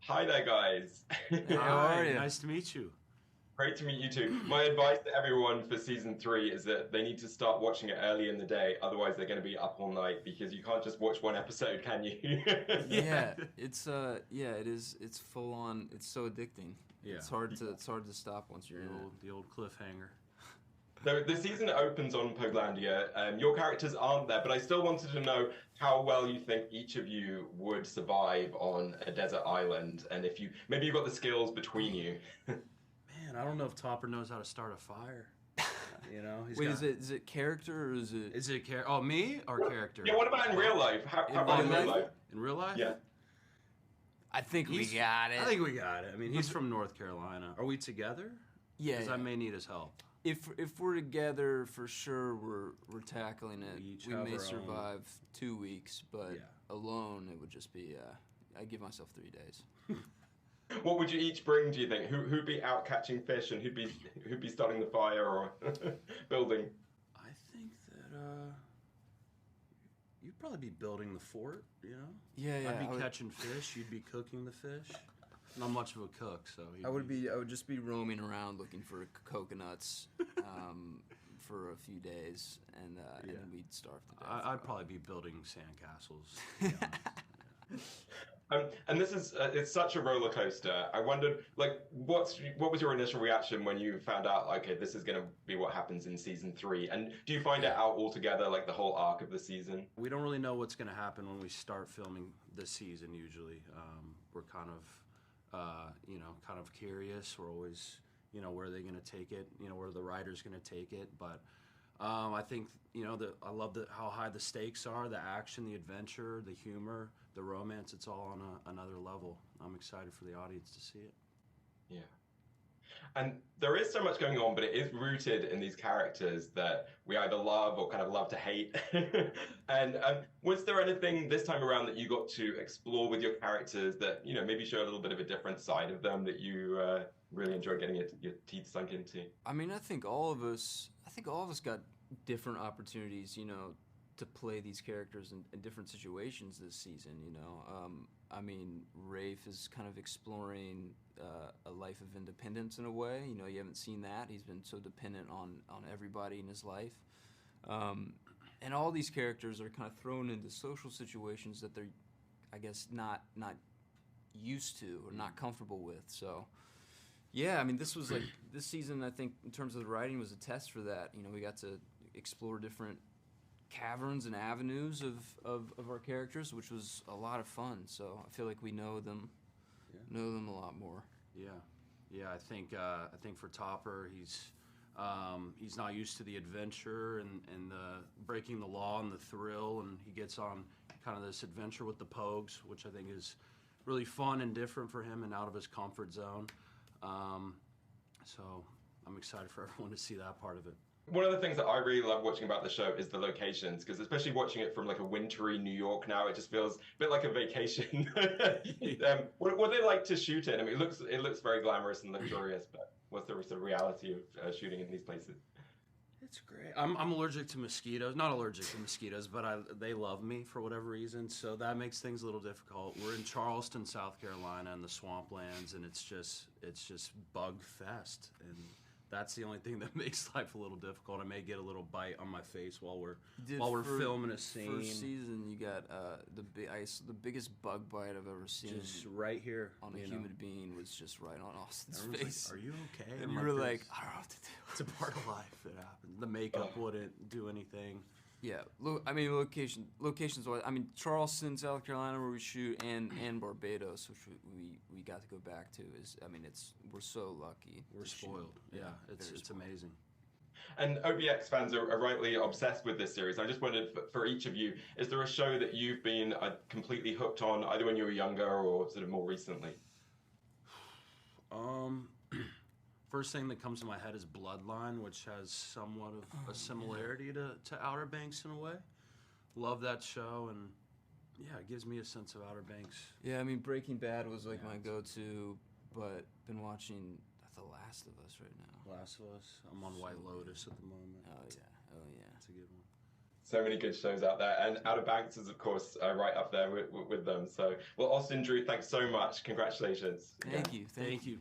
Hi there, guys. Hey, how are Hi, you? nice to meet you. Great to meet you too. My advice to everyone for season three is that they need to start watching it early in the day, otherwise they're going to be up all night because you can't just watch one episode, can you? Yeah, yeah, it is. It's full on. It's so addicting. Yeah, It's hard to stop once you're the in it. old cliffhanger. So the season opens on Poglandia. Your characters aren't there, but I still wanted to know how well you think each of you would survive on a desert island, and if you maybe you've got the skills between you. Man, I don't know if Topper knows how to start a fire. He's Wait, got. is it character or is it Is it Oh, me or character? Yeah, what about in real life? How about in real real life? life? In real life? Yeah. I think we He's- got it. I think we got it. I mean, he's from North Carolina. Are we together? yeah. Because I may need his help. If we're together, for sure we're tackling it. We each We have may our own. survive 2 weeks, but Yeah. alone it would just be. I give myself 3 days. What would you each bring, do you think? Who'd be out catching fish and who'd be starting the fire or building? I think that you'd probably be building the fort. Yeah, I'd be I would- catching fish. You'd be cooking the fish. Not much of a cook, so I would just be roaming around looking for coconuts for a few days, and Yeah. then we'd starve to death. I'd probably be building sandcastles. To be honest. And this is it's such a roller coaster. I wondered, like, what was your initial reaction when you found out, like, okay, this is going to be what happens in season three? And do you find it out altogether, like the whole arc of the season? We don't really know what's going to happen when we start filming this season. Usually, we're kind of curious. We're always, where are they going to take it? Where are the writers going to take it? But I think I love how high the stakes are, the action, the adventure, the humor, the romance. It's all on another level. I'm excited for the audience to see it. Yeah. And there is so much going on, but it is rooted in these characters that we either love or kind of love to hate. And was there anything this time around that you got to explore with your characters that, maybe show a little bit of a different side of them that you really enjoy getting your teeth sunk into? I mean, I think all of us got different opportunities, to play these characters in different situations this season. I mean, Rafe is kind of exploring a life of independence in a way. You haven't seen that. He's been so dependent on everybody in his life. And all these characters are kind of thrown into social situations that they're, I guess, not used to or not comfortable with. So, yeah, I mean, this season, I think, in terms of the writing, was a test for that. We got to explore different caverns and avenues of our characters, which was a lot of fun. So I feel like we know them a lot more. Yeah. I think for Topper, he's not used to the adventure and the breaking the law and the thrill, and he gets on kind of this adventure with the Pogues, which I think is really fun and different for him and out of his comfort zone. So I'm excited for everyone to see that part of it. One of the things that I really love watching about the show is the locations, because especially watching it from like a wintry New York now, it just feels a bit like a vacation. What they like to shoot in? I mean, it looks very glamorous and luxurious, but what's the reality of shooting in these places? It's great. I'm allergic to mosquitoes. Not allergic to mosquitoes, but they love me for whatever reason, so that makes things a little difficult. We're in Charleston, South Carolina, in the swamplands, and it's just bug fest, and that's the only thing that makes life a little difficult. I may get a little bite on my face while we're filming a scene. First season, you got the biggest bug bite I've ever seen. Just right here on a human being was just right on Austin's Everyone's face. like, "Are you okay?" And I'm you were like, "This- I don't know what to do. It's a part of life. It happens. The makeup wouldn't do anything. Yeah, I mean locations. I mean Charleston, South Carolina, where we shoot, and Barbados, which we got to go back to. We're so lucky. We're to shoot. spoiled. Yeah, it's spoiled. amazing. And OBX fans are rightly obsessed with this series. I just wondered, for each of you, is there a show that you've been completely hooked on, either when you were younger or sort of more recently? First thing that comes to my head is Bloodline, which has somewhat of a similarity to Outer Banks in a way. Love that show, and yeah, it gives me a sense of Outer Banks. Yeah, I mean Breaking Bad was like Yeah, my go-to, but been watching The Last of Us right now. Last of Us. I'm on So White good. Lotus at the moment. Oh yeah. It's a good one. So many good shows out there, and Outer Banks is, of course, right up there with them. So, well, Austin, Drew, thanks so much. Congratulations. Thank you. Thank you.